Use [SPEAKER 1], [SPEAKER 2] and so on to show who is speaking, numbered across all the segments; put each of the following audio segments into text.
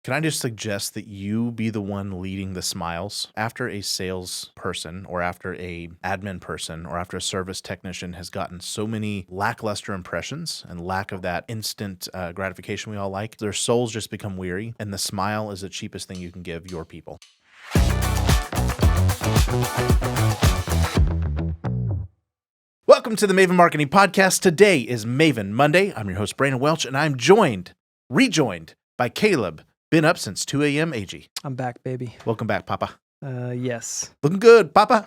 [SPEAKER 1] Can I just suggest that you be the one leading the smiles after a sales person or after a admin person or after a service technician has gotten so many lackluster impressions and lack of that instant gratification we all like? Their souls just become weary, and the smile is the cheapest thing you can give your people. Welcome to the Maven Marketing Podcast. Today is Maven Monday. I'm your host, Brandon Welch, and I'm rejoined by Caleb. Been up since 2 a.m. AG.
[SPEAKER 2] I'm back, baby.
[SPEAKER 1] Welcome back, Papa.
[SPEAKER 2] Yes.
[SPEAKER 1] Looking good, Papa.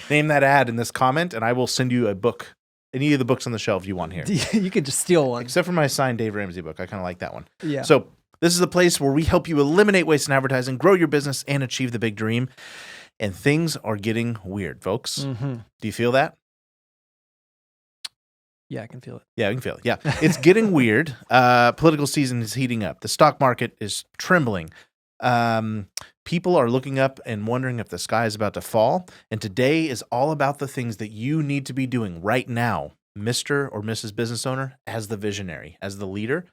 [SPEAKER 1] Name that ad in this comment, and I will send you a book. Any of the books on the shelf you want here.
[SPEAKER 2] You could just steal one.
[SPEAKER 1] Except for my signed Dave Ramsey book. I kind of like that one.
[SPEAKER 2] Yeah.
[SPEAKER 1] So this is a place where we help you eliminate waste in advertising, grow your business, and achieve the big dream. And things are getting weird, folks.
[SPEAKER 2] Mm-hmm.
[SPEAKER 1] Do you feel that?
[SPEAKER 2] Yeah, I can feel it.
[SPEAKER 1] Yeah, we can feel it. Yeah, it's getting weird. Political season is heating up. The stock market is trembling. People are looking up and wondering if the sky is about to fall. And today is all about the things that you need to be doing right now, Mr. or Mrs. Business Owner, as the visionary, as the leader.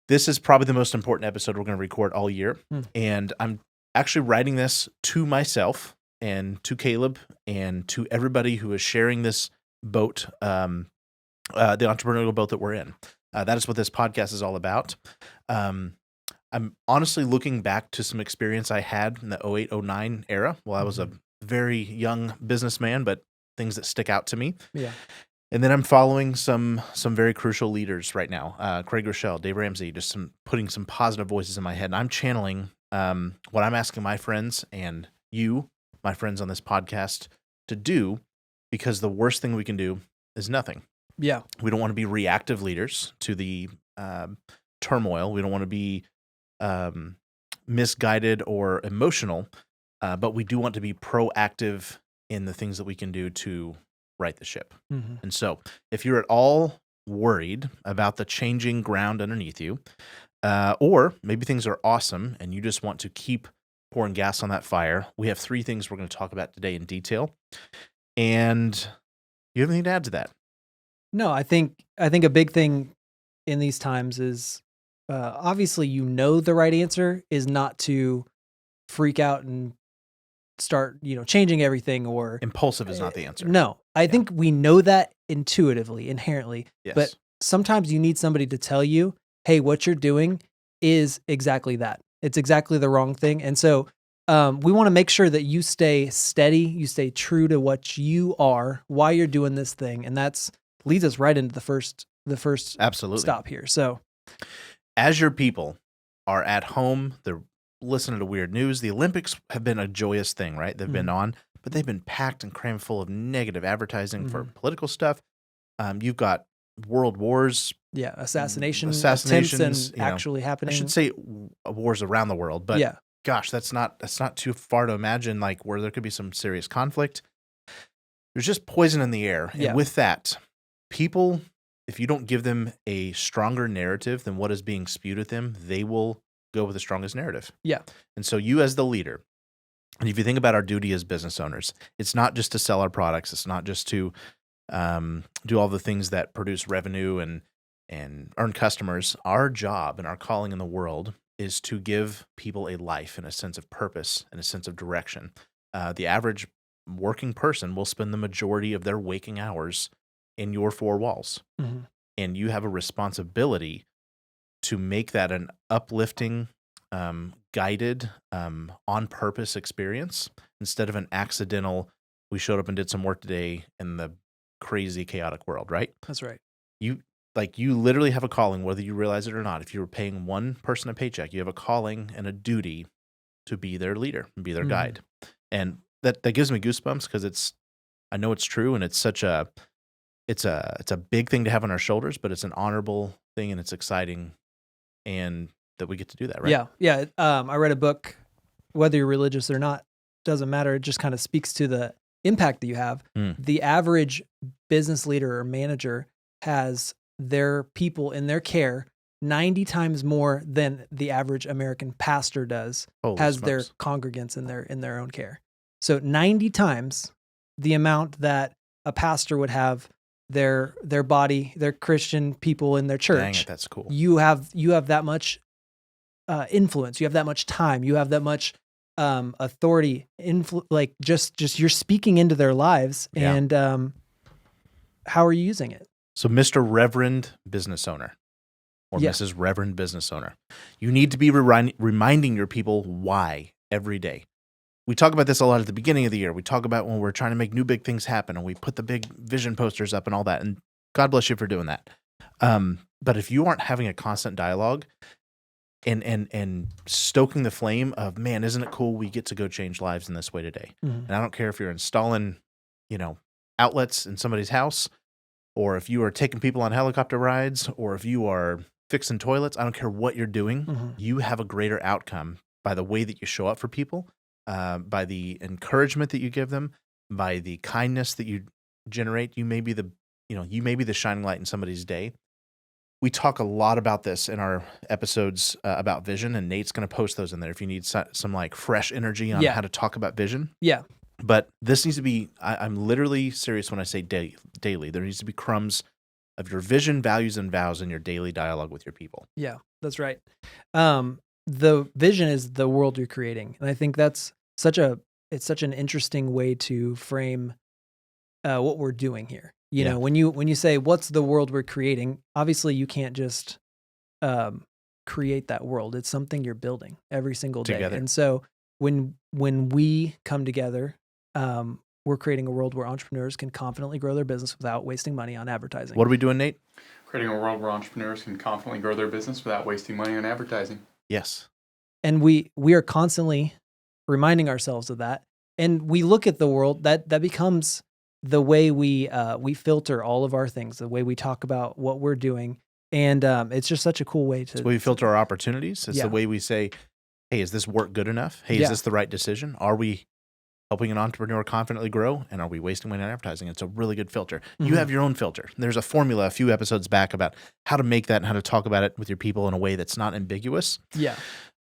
[SPEAKER 1] This is probably the most important episode we're going to record all year. And I'm actually writing this to myself and to Caleb and to everybody who is sharing this boat, the entrepreneurial boat that we're in. That is what this podcast is all about. I'm honestly looking back to some experience I had in the 08-09 era while I was a very young businessman, but things that stick out to me.
[SPEAKER 2] Yeah.
[SPEAKER 1] And then I'm following some very crucial leaders right now. Craig Rochelle, Dave Ramsey, just putting some positive voices in my head. And I'm channeling what I'm asking my friends and you, my friends on this podcast, to do, because the worst thing we can do is nothing.
[SPEAKER 2] Yeah.
[SPEAKER 1] We don't want to be reactive leaders to the turmoil. We don't want to be misguided or emotional, but we do want to be proactive in the things that we can do to right the ship. Mm-hmm. And so if you're at all worried about the changing ground underneath you, or maybe things are awesome and you just want to keep pouring gas on that fire, we have 3 things we're going to talk about today in detail. And you have anything to add to that?
[SPEAKER 2] No, I think a big thing in these times is obviously the right answer is not to freak out and start changing everything, or
[SPEAKER 1] impulsive is not the answer.
[SPEAKER 2] No, I think we know that intuitively, inherently.
[SPEAKER 1] Yes.
[SPEAKER 2] But sometimes you need somebody to tell you, hey, what you're doing is exactly that. It's exactly the wrong thing. And so we want to make sure that you stay steady, you stay true to what you are, why you're doing this thing. And that's leads us right into the first
[SPEAKER 1] Absolutely.
[SPEAKER 2] stop here. So
[SPEAKER 1] as your people are at home, they're listening to weird news. The Olympics have been a joyous thing, right? They've been on, but they've been packed and crammed full of negative advertising for political stuff. You've got world wars.
[SPEAKER 2] Yeah, assassinations
[SPEAKER 1] attempts
[SPEAKER 2] and actually happening.
[SPEAKER 1] I should say wars around the world, but gosh, that's not too far to imagine, like where there could be some serious conflict. There's just poison in the air. And with that, people, if you don't give them a stronger narrative than what is being spewed at them, they will go with the strongest narrative.
[SPEAKER 2] Yeah.
[SPEAKER 1] And so you as the leader, and if you think about our duty as business owners, it's not just to sell our products. It's not just to do all the things that produce revenue and earn customers. Our job and our calling in the world is to give people a life and a sense of purpose and a sense of direction. The average working person will spend the majority of their waking hours in your 4 walls. Mm-hmm. And you have a responsibility to make that an uplifting, guided, on-purpose experience instead of an accidental, we showed up and did some work today in the crazy, chaotic world, right?
[SPEAKER 2] That's right.
[SPEAKER 1] You literally have a calling, whether you realize it or not. If you were paying one person a paycheck, you have a calling and a duty to be their leader and be their guide. And that gives me goosebumps because I know it's true, and it's such a big thing to have on our shoulders, but it's an honorable thing, and it's exciting, and that we get to do that, right?
[SPEAKER 2] Yeah. I read a book, whether you're religious or not, doesn't matter. It just kind of speaks to the impact that you have. The average business leader or manager has their people in their care 90 times more than the average American pastor does, their congregants in their own care. So 90 times the amount that a pastor would have their body, their Christian people in their church.
[SPEAKER 1] Dang it, that's cool.
[SPEAKER 2] You have that much influence, you have that much time, you have that much authority, like just you're speaking into their lives,
[SPEAKER 1] Yeah.
[SPEAKER 2] and how are you using it?
[SPEAKER 1] So, Mr. Reverend Business Owner or
[SPEAKER 2] Yeah.
[SPEAKER 1] Mrs. Reverend Business Owner, you need to be reminding your people why every day. We talk about this a lot at the beginning of the year. We talk about when we're trying to make new big things happen, and we put the big vision posters up and all that. And God bless you for doing that. But if you aren't having a constant dialogue and stoking the flame of, man, isn't it cool we get to go change lives in this way today?
[SPEAKER 2] Mhm.
[SPEAKER 1] And I don't care if you're installing, outlets in somebody's house, or if you are taking people on helicopter rides, or if you are fixing toilets. I don't care what you're doing.
[SPEAKER 2] Mhm.
[SPEAKER 1] You have a greater outcome by the way that you show up for people, by the encouragement that you give them, by the kindness that you generate. You may be the shining light in somebody's day. We talk a lot about this in our episodes about vision, and Nate's going to post those in there if you need some like fresh energy on
[SPEAKER 2] Yeah.
[SPEAKER 1] how to talk about vision.
[SPEAKER 2] Yeah.
[SPEAKER 1] But this needs to be, I'm literally serious when I say daily. There needs to be crumbs of your vision, values, and vows in your daily dialogue with your people.
[SPEAKER 2] Yeah, that's right. The vision is the world you're creating. And I think that's such an interesting way to frame what we're doing here.
[SPEAKER 1] Yeah.
[SPEAKER 2] When you say what's the world we're creating, obviously you can't just create that world. It's something you're building every single day.
[SPEAKER 1] Together.
[SPEAKER 2] And so when we come together, we're creating a world where entrepreneurs can confidently grow their business without wasting money on advertising.
[SPEAKER 1] What are we doing, Nate?
[SPEAKER 3] Creating a world where entrepreneurs can confidently grow their business without wasting money on advertising.
[SPEAKER 1] Yes.
[SPEAKER 2] And we are constantly reminding ourselves of that. And we look at the world, that becomes the way we filter all of our things, the way we talk about what we're doing. And it's just such a cool way to...
[SPEAKER 1] It's the way we filter our opportunities. It's
[SPEAKER 2] Yeah.
[SPEAKER 1] the way we say, hey, is this work good enough? Hey,
[SPEAKER 2] Yeah.
[SPEAKER 1] is this the right decision? Are we helping an entrepreneur confidently grow? And are we wasting money on advertising? It's a really good filter.
[SPEAKER 2] Mhm.
[SPEAKER 1] You have your own filter. There's a formula a few episodes back about how to make that and how to talk about it with your people in a way that's not ambiguous.
[SPEAKER 2] Yeah.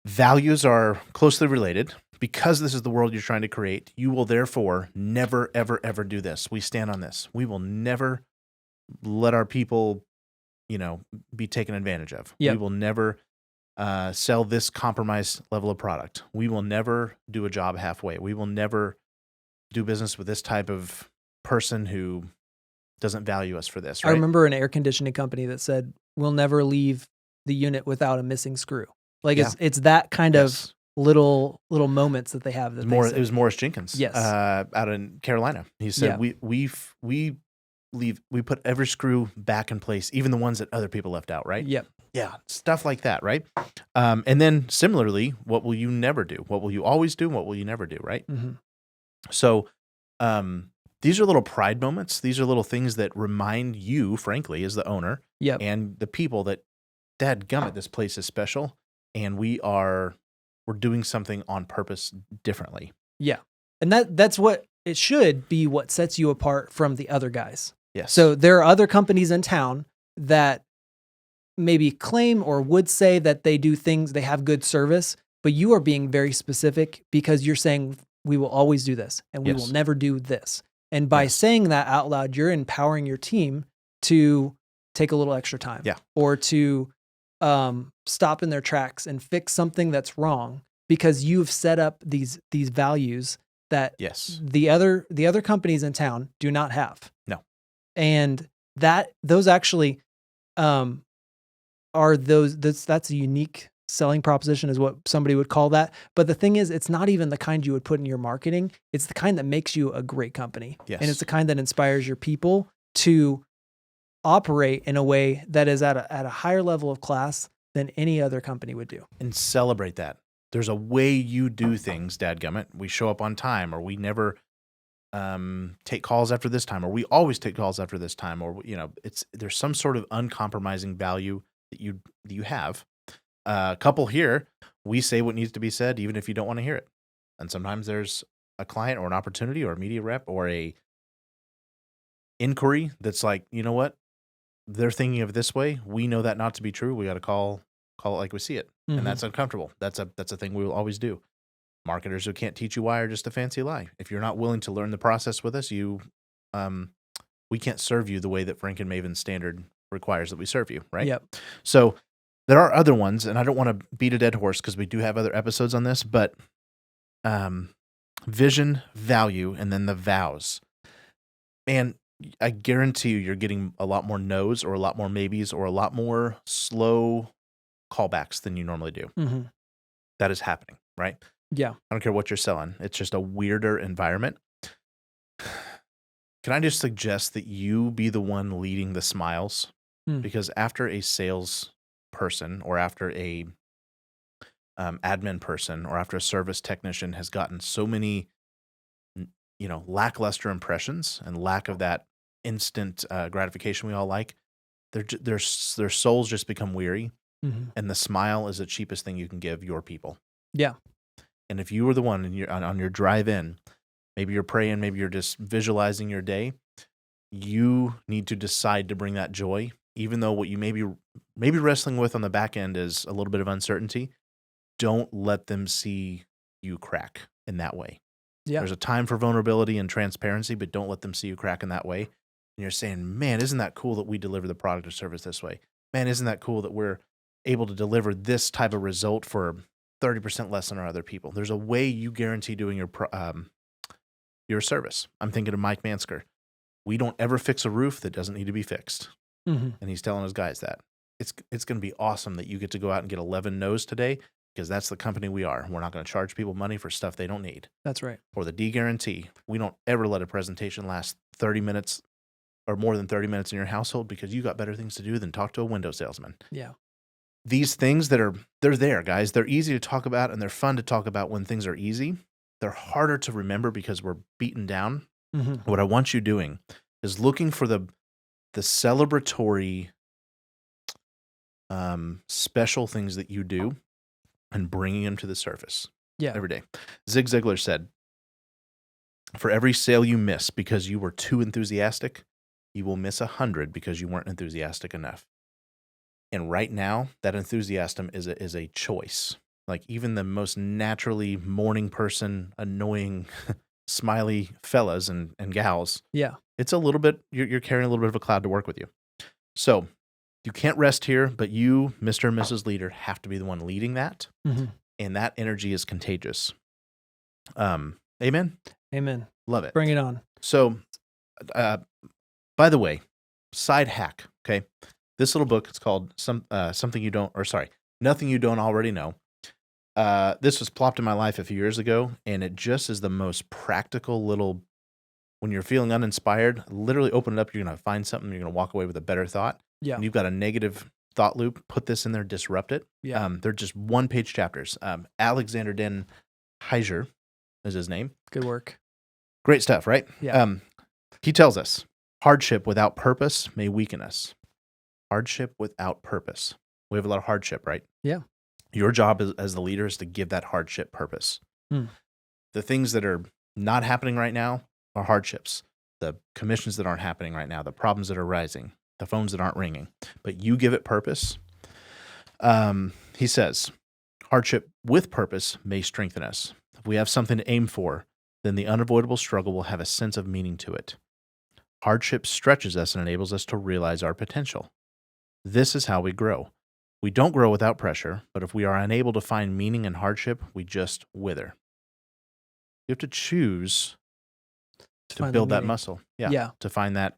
[SPEAKER 1] Values are closely related. Because this is the world you're trying to create, you will therefore never, ever, ever do this. We stand on this. We will never let our people, be taken advantage of.
[SPEAKER 2] Yep.
[SPEAKER 1] We will never sell this compromised level of product. We will never do a job halfway. We will never do business with this type of person who doesn't value us for this. Right?
[SPEAKER 2] I remember an air conditioning company that said, we'll never leave the unit without a missing screw. Like it's that kind of little moments that they have. That
[SPEAKER 1] it was Morris Jenkins,
[SPEAKER 2] yes,
[SPEAKER 1] out in Carolina. He said, we put every screw back in place, even the ones that other people left out, right?
[SPEAKER 2] Yep.
[SPEAKER 1] Yeah, stuff like that, right? And then similarly, what will you never do? What will you always do? What will you never do, right?
[SPEAKER 2] Mm-hmm.
[SPEAKER 1] So these are little pride moments. These are little things that remind you, frankly, as the owner and the people that, dadgummit, this place is special, and we're doing something on purpose differently.
[SPEAKER 2] Yeah. And that's what it should be, what sets you apart from the other guys.
[SPEAKER 1] Yes.
[SPEAKER 2] So there are other companies in town that maybe claim or would say that they do things, they have good service, but you are being very specific because you're saying we will always do this and we will never do this. And by saying that out loud, you're empowering your team to take a little extra time or to stop in their tracks and fix something that's wrong because you've set up these values that the other companies in town do not have.
[SPEAKER 1] No.
[SPEAKER 2] And those actually are that's a unique selling proposition is what somebody would call that. But the thing is, it's not even the kind you would put in your marketing. It's the kind that makes you a great company.
[SPEAKER 1] Yes.
[SPEAKER 2] And it's the kind that inspires your people to operate in a way that is at a higher level of class than any other company would do.
[SPEAKER 1] And celebrate that. There's a way you do things, dadgummit. We show up on time, or we never take calls after this time, or we always take calls after this time, or there's some sort of uncompromising value that you have. A couple here, we say what needs to be said, even if you don't want to hear it. And sometimes there's a client or an opportunity or a media rep or a inquiry that's like, you know what? They're thinking of it this way. We know that not to be true. We got to call it like we see it.
[SPEAKER 2] Mm-hmm.
[SPEAKER 1] And that's uncomfortable. That's a thing we will always do. Marketers who can't teach you why are just a fancy lie. If you're not willing to learn the process with us, we can't serve you the way that Frank and Maven's standard requires that we serve you, right?
[SPEAKER 2] Yep.
[SPEAKER 1] So There are other ones, and I don't want to beat a dead horse because we do have other episodes on this, but vision, value, and then the vows. Man, I guarantee you're getting a lot more no's or a lot more maybes or a lot more slow callbacks than you normally do.
[SPEAKER 2] Mm-hmm.
[SPEAKER 1] That is happening, right?
[SPEAKER 2] Yeah.
[SPEAKER 1] I don't care what you're selling. It's just a weirder environment. Can I just suggest that you be the one leading the smiles? Because after a sales person or after a admin person or after a service technician has gotten so many, lackluster impressions and lack of that instant gratification we all like, their souls just become weary.
[SPEAKER 2] Mm-hmm.
[SPEAKER 1] And the smile is the cheapest thing you can give your people.
[SPEAKER 2] Yeah.
[SPEAKER 1] And if you were the one on your drive in, maybe you're praying, maybe you're just visualizing your day, you need to decide to bring that joy, even though what you may be wrestling with on the back end is a little bit of uncertainty. Don't let them see you crack in that way.
[SPEAKER 2] Yeah.
[SPEAKER 1] There's a time for vulnerability and transparency, but don't let them see you crack in that way. And you're saying, man, isn't that cool that we deliver the product or service this way? Man, isn't that cool that we're able to deliver this type of result for 30% less than our other people? There's a way you guarantee doing your service. I'm thinking of Mike Mansker. We don't ever fix a roof that doesn't need to be fixed.
[SPEAKER 2] Mm-hmm.
[SPEAKER 1] And he's telling his guys that. It's going to be awesome that you get to go out and get 11 no's today, because that's the company we are. We're not going to charge people money for stuff they don't need.
[SPEAKER 2] That's right.
[SPEAKER 1] Or the D guarantee. We don't ever let a presentation last 30 minutes or more than 30 minutes in your household because you got better things to do than talk to a window salesman.
[SPEAKER 2] Yeah.
[SPEAKER 1] These things they're there, guys. They're easy to talk about and they're fun to talk about when things are easy. They're harder to remember because we're beaten down.
[SPEAKER 2] Mm-hmm.
[SPEAKER 1] What I want you doing is looking for the celebratory special things that you do and bringing them to the surface every day. Zig Ziglar said, for every sale you miss because you were too enthusiastic, you will miss 100 because you weren't enthusiastic enough. And right now, that enthusiasm is a choice. Like even the most naturally morning person, annoying, smiley fellas and gals, it's a little bit, you're carrying a little bit of a cloud to work with you. So you can't rest here, but you, Mr. and Mrs. Leader, have to be the one leading that.
[SPEAKER 2] Mm-hmm.
[SPEAKER 1] And that energy is contagious. Amen?
[SPEAKER 2] Amen.
[SPEAKER 1] Love it.
[SPEAKER 2] Bring it on.
[SPEAKER 1] So, by the way, side hack, okay? This little book, it's called Nothing You Don't Already Know. This was plopped in my life a few years ago, and it just is the most practical little, when you're feeling uninspired, literally open it up, you're going to find something, you're going to walk away with a better thought.
[SPEAKER 2] Yeah.
[SPEAKER 1] And you've got a negative thought loop, put this in there, disrupt it.
[SPEAKER 2] Yeah.
[SPEAKER 1] They're just one-page chapters. Alexander Den Heiser is his name.
[SPEAKER 2] Good work.
[SPEAKER 1] Great stuff, right?
[SPEAKER 2] Yeah.
[SPEAKER 1] He tells us, hardship without purpose may weaken us. Hardship without purpose. We have a lot of hardship, right?
[SPEAKER 2] Yeah.
[SPEAKER 1] Your job as the leader is to give that hardship purpose. The things that are not happening right now are hardships. The commissions that aren't happening right now, the problems that are rising, the phones that aren't ringing. But you give it purpose. He says, hardship with purpose may strengthen us. If we have something to aim for, then the unavoidable struggle will have a sense of meaning to it. Hardship stretches us and enables us to realize our potential. This is how we grow. We don't grow without pressure, but if we are unable to find meaning in hardship, we just wither. You have to choose to build that muscle. Yeah. To find that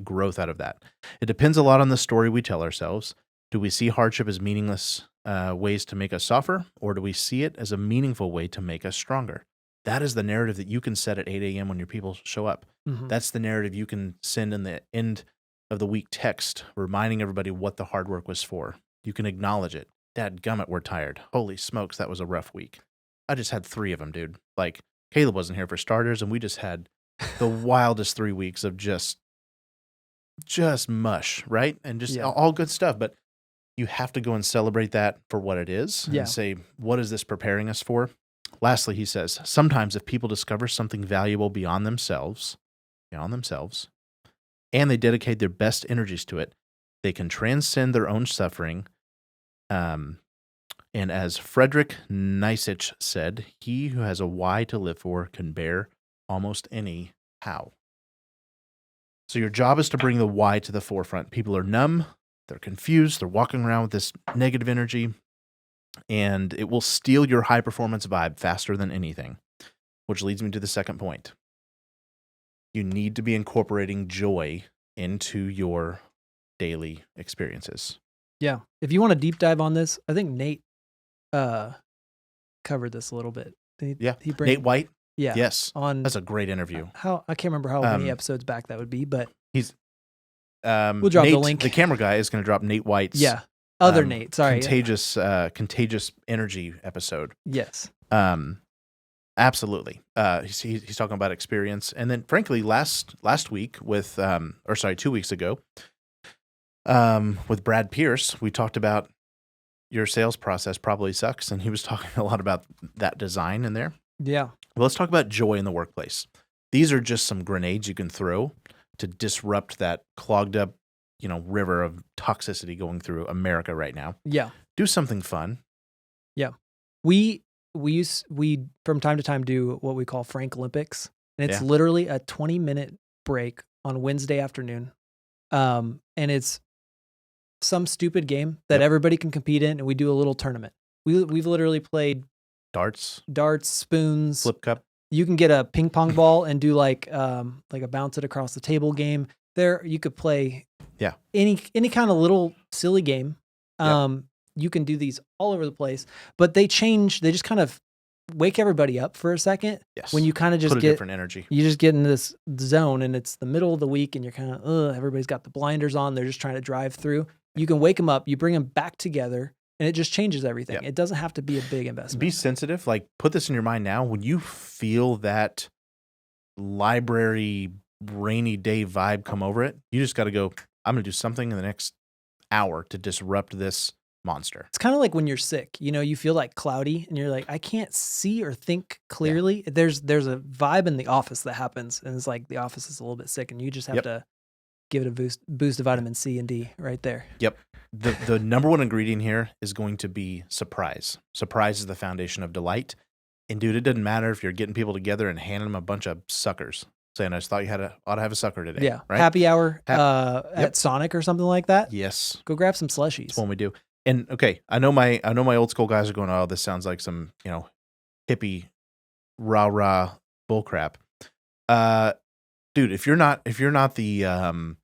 [SPEAKER 1] growth out of that. It depends a lot on the story we tell ourselves. Do we see hardship as meaningless ways to make us suffer, or do we see it as a meaningful way to make us stronger? That is the narrative that you can set at 8 a.m. when your people show up. Mm-hmm. That's the narrative you can send in the end of the week text, reminding everybody what the hard work was for. You can acknowledge it. Dadgummit, we're tired. Holy smokes, that was a rough week. I just had 3 of them, dude. Like, Caleb wasn't here for starters, and we just had the wildest 3 weeks of just mush, right? And just all good stuff. But you have to go and celebrate that for what it is and say, what is this preparing us for? Lastly, he says, sometimes if people discover something valuable beyond themselves, and they dedicate their best energies to it, they can transcend their own suffering. And as Friedrich Nietzsche said, he who has a why to live for can bear almost any how. So your job is to bring the why to the forefront. People are numb. They're confused. They're walking around with this negative energy, and it will steal your high performance vibe faster than anything, which leads me to the second point. You need to be incorporating joy into your daily experiences.
[SPEAKER 2] Yeah. If you want to deep dive on this, I think Nate covered this a little bit.
[SPEAKER 1] Nate White.
[SPEAKER 2] Yeah.
[SPEAKER 1] Yes.
[SPEAKER 2] On
[SPEAKER 1] That's a great interview.
[SPEAKER 2] How I can't remember how many episodes back that would be, but
[SPEAKER 1] he's
[SPEAKER 2] we'll drop
[SPEAKER 1] Nate,
[SPEAKER 2] the link.
[SPEAKER 1] The camera guy is going to drop Nate White's
[SPEAKER 2] other Nate. Sorry,
[SPEAKER 1] contagious energy episode.
[SPEAKER 2] Yes.
[SPEAKER 1] Absolutely. He's talking about experience, and then frankly, last week with 2 weeks ago, with Brad Pierce, we talked about your sales process probably sucks, and he was talking a lot about that design in there.
[SPEAKER 2] Yeah.
[SPEAKER 1] Well, let's talk about joy in the workplace. These are just some grenades you can throw to disrupt that clogged up, river of toxicity going through America right now.
[SPEAKER 2] Yeah.
[SPEAKER 1] Do something fun.
[SPEAKER 2] Yeah. We from time to time do what we call Frank Olympics, and it's literally a 20-minute break on Wednesday afternoon. And it's some stupid game that everybody can compete in, and we do a little tournament. We've literally played darts, spoons,
[SPEAKER 1] flip cup.
[SPEAKER 2] You can get a ping pong ball and do like a bounce it across the table game. There, you could play any kind of little silly game. You can do these all over the place, but they just kind of wake everybody up for a second.
[SPEAKER 1] Yes.
[SPEAKER 2] When you kind of just
[SPEAKER 1] get different energy.
[SPEAKER 2] You just get in this zone, and it's the middle of the week, and you're kind of, everybody's got the blinders on. They're just trying to drive through. You can wake them up, you bring them back together, and it just changes everything. It doesn't have to be a big investment.
[SPEAKER 1] Be sensitive. Like, put this in your mind now. When you feel that library rainy day vibe come over it, you just got to go, I'm going to do something in the next hour to disrupt this monster.
[SPEAKER 2] It's kind of like when you're sick, you feel like cloudy and you're like, I can't see or think clearly. Yeah. There's a vibe in the office that happens, and it's like the office is a little bit sick, and you just have to give it a boost of vitamin C and D right there.
[SPEAKER 1] Yep. The number one ingredient here is going to be surprise. Surprise is the foundation of delight. And dude, it doesn't matter if you're getting people together and handing them a bunch of suckers, saying, I just thought you ought to have a sucker today.
[SPEAKER 2] Yeah.
[SPEAKER 1] Right?
[SPEAKER 2] Happy hour at Sonic or something like that.
[SPEAKER 1] Yes.
[SPEAKER 2] Go grab some slushies.
[SPEAKER 1] That's what we do. And okay, I know my old school guys are going, oh, this sounds like some, hippie rah bullcrap. Dude, if you're not the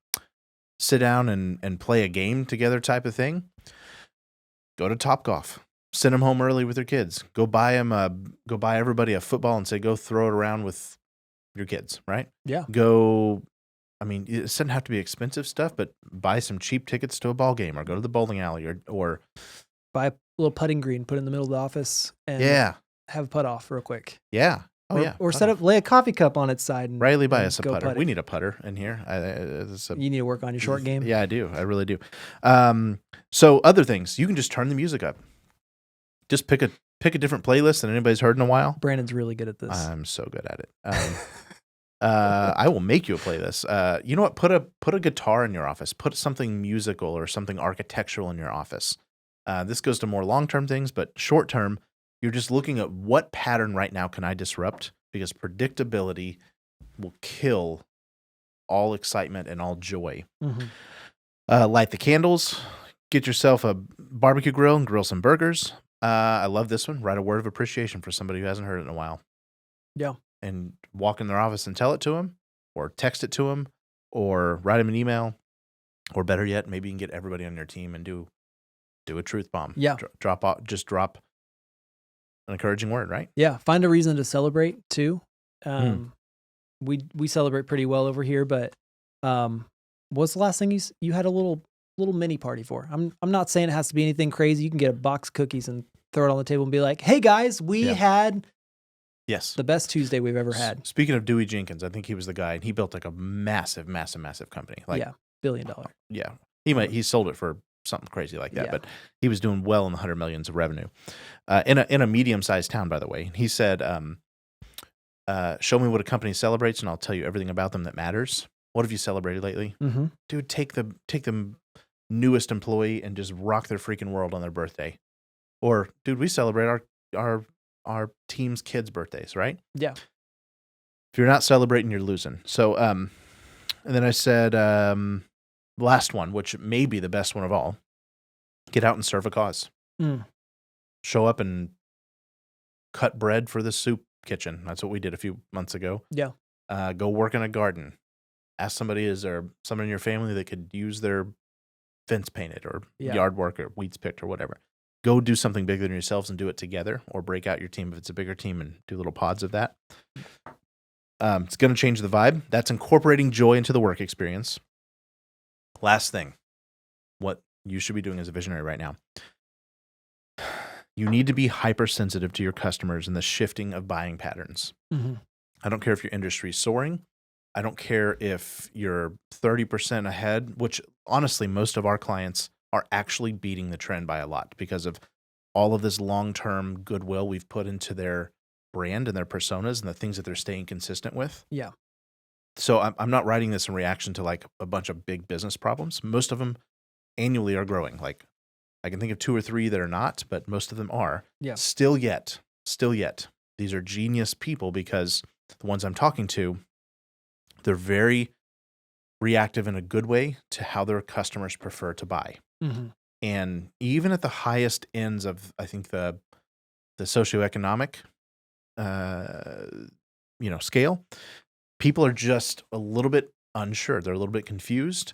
[SPEAKER 1] sit down and play a game together type of thing, go to Topgolf. Send them home early with their kids. Go buy everybody a football and say, go throw it around with your kids, right?
[SPEAKER 2] Yeah.
[SPEAKER 1] It doesn't have to be expensive stuff, but buy some cheap tickets to a ball game, or go to the bowling alley, or
[SPEAKER 2] buy a little putting green, put it in the middle of the office, and have a putt off real quick.
[SPEAKER 1] Yeah.
[SPEAKER 2] Or lay a coffee cup on its side. And,
[SPEAKER 1] Riley, buy us a putter.
[SPEAKER 2] putting.
[SPEAKER 1] We need a putter in here.
[SPEAKER 2] You need to work on your short game.
[SPEAKER 1] Yeah, I do. I really do. So other things, you can just turn the music up. Just pick a different playlist that anybody's heard in a while.
[SPEAKER 2] Brandon's really good at this.
[SPEAKER 1] I'm so good at it. I will make you a playlist. You know what? Put a guitar in your office. Put something musical or something architectural in your office. This goes to more long-term things, but short-term, you're just looking at what pattern right now can I disrupt, because predictability will kill all excitement and all joy. Mm-hmm. Light the candles. Get yourself a barbecue grill and grill some burgers. I love this one. Write a word of appreciation for somebody who hasn't heard it in a while.
[SPEAKER 2] Yeah.
[SPEAKER 1] And walk in their office and tell it to them, or text it to them, or write them an email, or better yet, maybe you can get everybody on your team and do a truth bomb.
[SPEAKER 2] Yeah.
[SPEAKER 1] Drop an encouraging word, right?
[SPEAKER 2] Yeah. Find a reason to celebrate too. We celebrate pretty well over here, but what's the last thing you had a little mini party for? I'm not saying it has to be anything crazy. You can get a box of cookies and throw it on the table and be like, hey guys, we had the best Tuesday we've ever had.
[SPEAKER 1] Speaking of Dewey Jenkins, I think he was the guy, and he built like a massive company. Like,
[SPEAKER 2] $1 billion.
[SPEAKER 1] Yeah. He sold it for something crazy like that, but he was doing well in the 100 millions of revenue. In a medium-sized town, by the way. He said, show me what a company celebrates and I'll tell you everything about them that matters. What have you celebrated lately? Mm-hmm. Dude, take the newest employee and just rock their freaking world on their birthday. Or, dude, we celebrate our team's kids' birthdays, right?
[SPEAKER 2] Yeah.
[SPEAKER 1] If you're not celebrating, you're losing. So, and then I said, last one, which may be the best one of all, get out and serve a cause. Show up and cut bread for the soup kitchen. That's what we did a few months ago.
[SPEAKER 2] Yeah.
[SPEAKER 1] Go work in a garden. Ask somebody, is there someone in your family that could use their fence painted or yard work or weeds picked or whatever? Go do something bigger than yourselves and do it together, or break out your team if it's a bigger team and do little pods of that. It's going to change the vibe. That's incorporating joy into the work experience. Last thing, what you should be doing as a visionary right now. You need to be hypersensitive to your customers and the shifting of buying patterns. I don't care if your industry is soaring. I don't care if you're 30% ahead, which honestly, most of our clients are actually beating the trend by a lot because of all of this long-term goodwill we've put into their brand and their personas and the things that they're staying consistent with.
[SPEAKER 2] Yeah.
[SPEAKER 1] So I'm not writing this in reaction to like a bunch of big business problems. Most of them annually are growing. Like I can think of 2 or 3 that are not, but most of them are.
[SPEAKER 2] Yeah.
[SPEAKER 1] Still yet, these are genius people because the ones I'm talking to, they're very reactive in a good way to how their customers prefer to buy. And even at the highest ends of, I think, the socioeconomic, scale, people are just a little bit unsure. They're a little bit confused.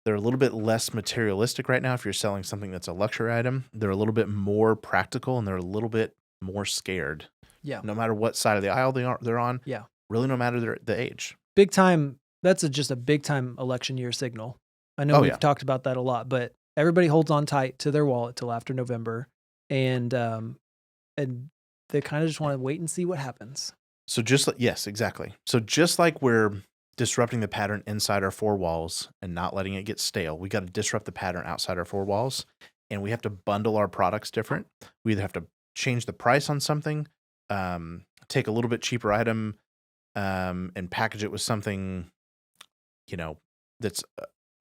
[SPEAKER 1] They're a little bit less materialistic right now. If you're selling something that's a luxury item, they're a little bit more practical and they're a little bit more scared.
[SPEAKER 2] Yeah.
[SPEAKER 1] No matter what side of the aisle they're on.
[SPEAKER 2] Yeah.
[SPEAKER 1] Really, no matter the age.
[SPEAKER 2] Big time. That's just a big time election year signal. I know we've talked about that a lot, but everybody holds on tight to their wallet till after November, and they kind of just want to wait and see what happens.
[SPEAKER 1] So yes, exactly. So just like we're disrupting the pattern inside our 4 walls and not letting it get stale, we got to disrupt the pattern outside our 4 walls, and we have to bundle our products different. We either have to change the price on something, take a little bit cheaper item, and package it with something, that's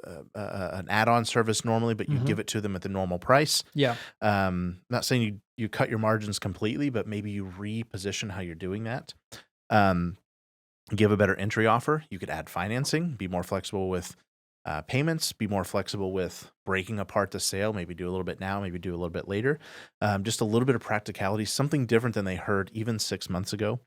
[SPEAKER 1] an add-on service normally, but you give it to them at the normal price.
[SPEAKER 2] Yeah.
[SPEAKER 1] Not saying you cut your margins completely, but maybe you reposition how you're doing that. Give a better entry offer. You could add financing, be more flexible with payments, be more flexible with breaking apart the sale, maybe do a little bit now, maybe do a little bit later. Just a little bit of practicality, something different than they heard even 6 months ago.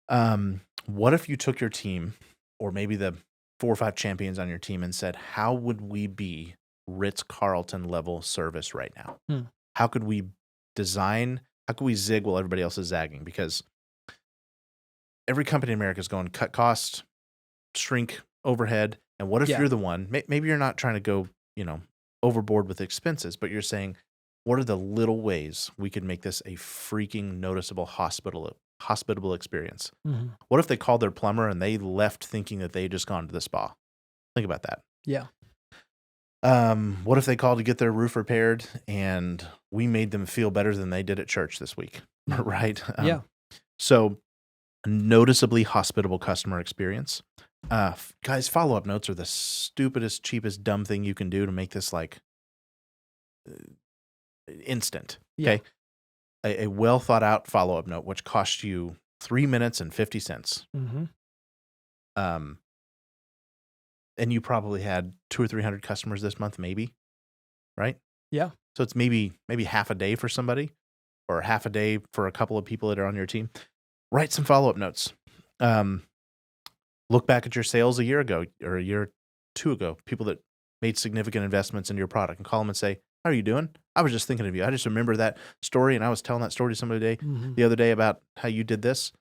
[SPEAKER 1] What if you took your team, or maybe the 4 or 5 champions on your team, and said, how would we be Ritz-Carlton level service right now? How could we zig while everybody else is zagging? Because every company in America is going cut costs, shrink overhead. And what if you're the one, maybe you're not trying to go, overboard with expenses, but you're saying, what are the little ways we could make this a freaking noticeable hospitable experience? What if they called their plumber and they left thinking that they just gone to the spa? Think about that.
[SPEAKER 2] Yeah.
[SPEAKER 1] What if they called to get their roof repaired and we made them feel better than they did at church this week? Right? So noticeably hospitable customer experience. Guys, follow-up notes are the stupidest, cheapest, dumb thing you can do to make this like instant. Okay. A well thought out follow-up note, which costs you 3 minutes and 50 cents. And you probably had 200 or 300 customers this month, maybe, right?
[SPEAKER 2] Yeah.
[SPEAKER 1] So it's maybe half a day for somebody, or half a day for a couple of people that are on your team. Write some follow-up notes. Look back at your sales a year ago or a year or 2 ago, people that made significant investments in your product, and call them and say, how are you doing? I was just thinking of you. I just remember that story, and I was telling that story to somebody the other day about how you did this.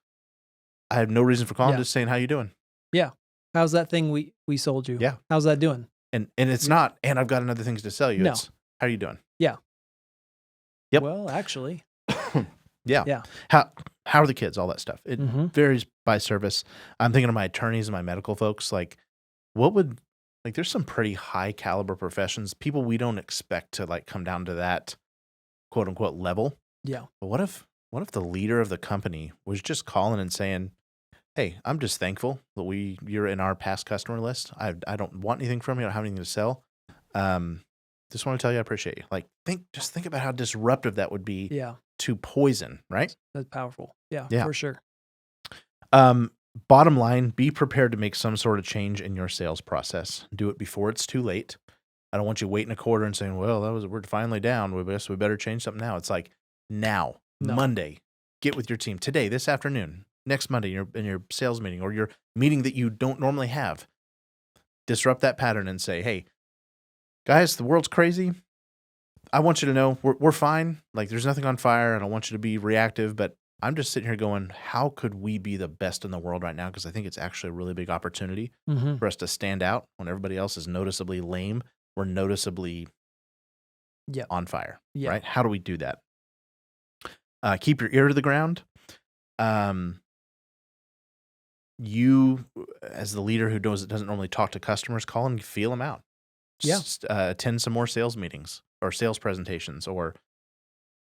[SPEAKER 1] I have no reason for calling, just saying, how you doing?
[SPEAKER 2] Yeah. How's that thing we sold you?
[SPEAKER 1] Yeah.
[SPEAKER 2] How's that doing?
[SPEAKER 1] And it's not, and I've got another things to sell you.
[SPEAKER 2] No.
[SPEAKER 1] It's, how are you doing?
[SPEAKER 2] Yeah.
[SPEAKER 1] Yep.
[SPEAKER 2] Well, actually.
[SPEAKER 1] Yeah.
[SPEAKER 2] Yeah.
[SPEAKER 1] How are the kids? All that stuff. It varies by service. I'm thinking of my attorneys and my medical folks. Like, there's some pretty high caliber professions, people we don't expect to like come down to that quote unquote level.
[SPEAKER 2] Yeah.
[SPEAKER 1] But what if the leader of the company was just calling and saying, hey, I'm just thankful that you're in our past customer list. I don't want anything from you. I don't have anything to sell. Just want to tell you I appreciate you. Like, think about how disruptive that would be to poison, right?
[SPEAKER 2] That's powerful. Yeah,
[SPEAKER 1] Yeah.
[SPEAKER 2] for sure.
[SPEAKER 1] Bottom line, be prepared to make some sort of change in your sales process. Do it before it's too late. I don't want you waiting a quarter and saying, well, we're finally down. We better change something now. It's like now,
[SPEAKER 2] No.
[SPEAKER 1] Monday, get with your team today, this afternoon, next Monday in your sales meeting or your meeting that you don't normally have. Disrupt that pattern and say, hey, guys, the world's crazy. I want you to know we're fine. Like there's nothing on fire. I don't want you to be reactive, but I'm just sitting here going, how could we be the best in the world right now? Because I think it's actually a really big opportunity for us to stand out when everybody else is noticeably lame. We're noticeably on fire, right? How do we do that? Keep your ear to the ground. You, as the leader who doesn't normally talk to customers, call them, feel them out. Just, attend some more sales meetings or sales presentations, or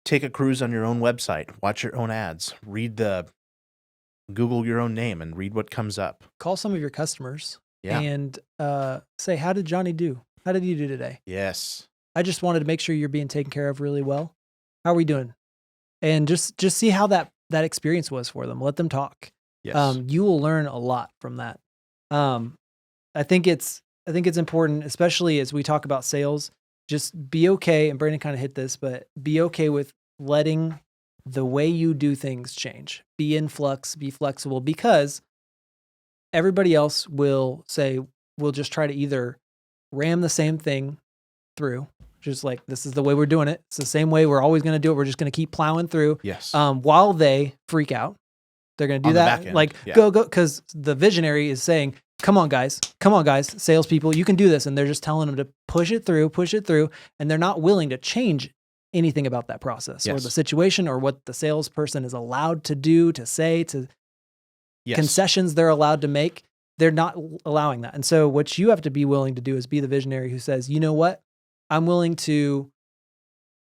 [SPEAKER 1] take a cruise on your own website, watch your own ads, Google your own name and read what comes up.
[SPEAKER 2] Call some of your customers and say, how did Johnny do? How did you do today?
[SPEAKER 1] Yes.
[SPEAKER 2] I just wanted to make sure you're being taken care of really well. How are we doing? And just see how that experience was for them. Let them talk.
[SPEAKER 1] Yes.
[SPEAKER 2] You will learn a lot from that. I think it's important, especially as we talk about sales, just be okay. And Brandon kind of hit this, but be okay with letting the way you do things change. Be in flux, be flexible, because everybody else will just try to either ram the same thing through, just like, this is the way we're doing it. It's the same way we're always going to do it. We're just going to keep plowing through.
[SPEAKER 1] Yes.
[SPEAKER 2] While they freak out, they're going to do that. Like, go, because the visionary is saying, come on, guys, salespeople, you can do this. And they're just telling them to push it through. And they're not willing to change anything about that process or the situation or what the salesperson is allowed to do, to say, to concessions they're allowed to make. They're not allowing that. And so what you have to be willing to do is be the visionary who says, you know what? I'm willing to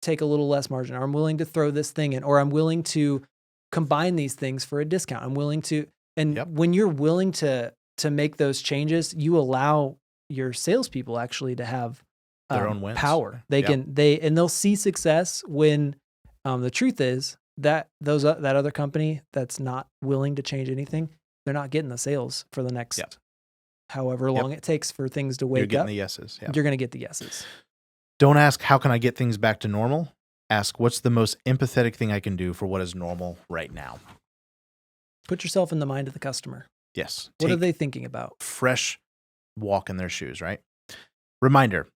[SPEAKER 2] take a little less margin, or I'm willing to throw this thing in, or I'm willing to combine these things for a discount. I'm willing to, and when you're willing to make those changes, you allow your salespeople actually to have
[SPEAKER 1] their own wins.
[SPEAKER 2] Power. They'll see success when the truth is that that other company that's not willing to change anything, they're not getting the sales for the next however long it takes for things to wake up.
[SPEAKER 1] You're getting the yeses.
[SPEAKER 2] You're going to get the yeses.
[SPEAKER 1] Don't ask, how can I get things back to normal? Ask, what's the most empathetic thing I can do for what is normal right now?
[SPEAKER 2] Put yourself in the mind of the customer.
[SPEAKER 1] Yes.
[SPEAKER 2] What are they thinking about?
[SPEAKER 1] Fresh walk in their shoes, right? Reminder.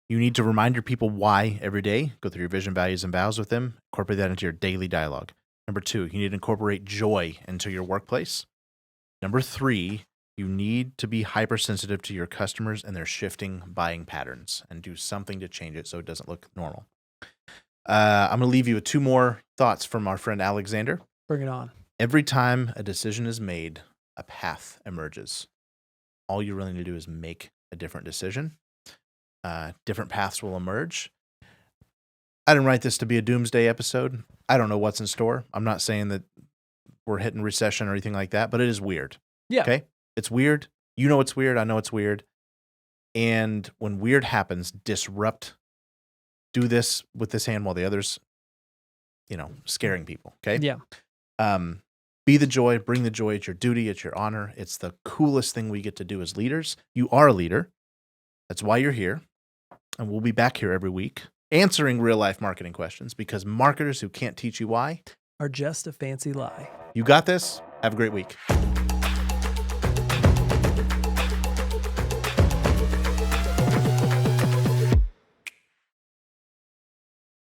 [SPEAKER 1] You need to remind your people why every day. Go through your vision, values, and vows with them. Incorporate that into your daily dialogue. Number 2, you need to incorporate joy into your workplace. Number 3, you need to be hypersensitive to your customers and their shifting buying patterns and do something to change it so it doesn't look normal. I'm going to leave you with 2 more thoughts from our friend Alexander.
[SPEAKER 2] Bring it on.
[SPEAKER 1] Every time a decision is made, a path emerges. All you really need to do is make a different decision. Different paths will emerge. I didn't write this to be a doomsday episode. I don't know what's in store. I'm not saying that we're hitting recession or anything like that, but it is weird.
[SPEAKER 2] Yeah.
[SPEAKER 1] Okay? It's weird. You know it's weird. I know it's weird. And when weird happens, disrupt. Do this with this hand while the other's, scaring people. Okay?
[SPEAKER 2] Yeah.
[SPEAKER 1] Be the joy. Bring the joy. It's your duty. It's your honor. It's the coolest thing we get to do as leaders. You are a leader. That's why you're here. And we'll be back here every week answering real-life marketing questions, because marketers who can't teach you why
[SPEAKER 2] are just a fancy lie.
[SPEAKER 1] You got this. Have a great week.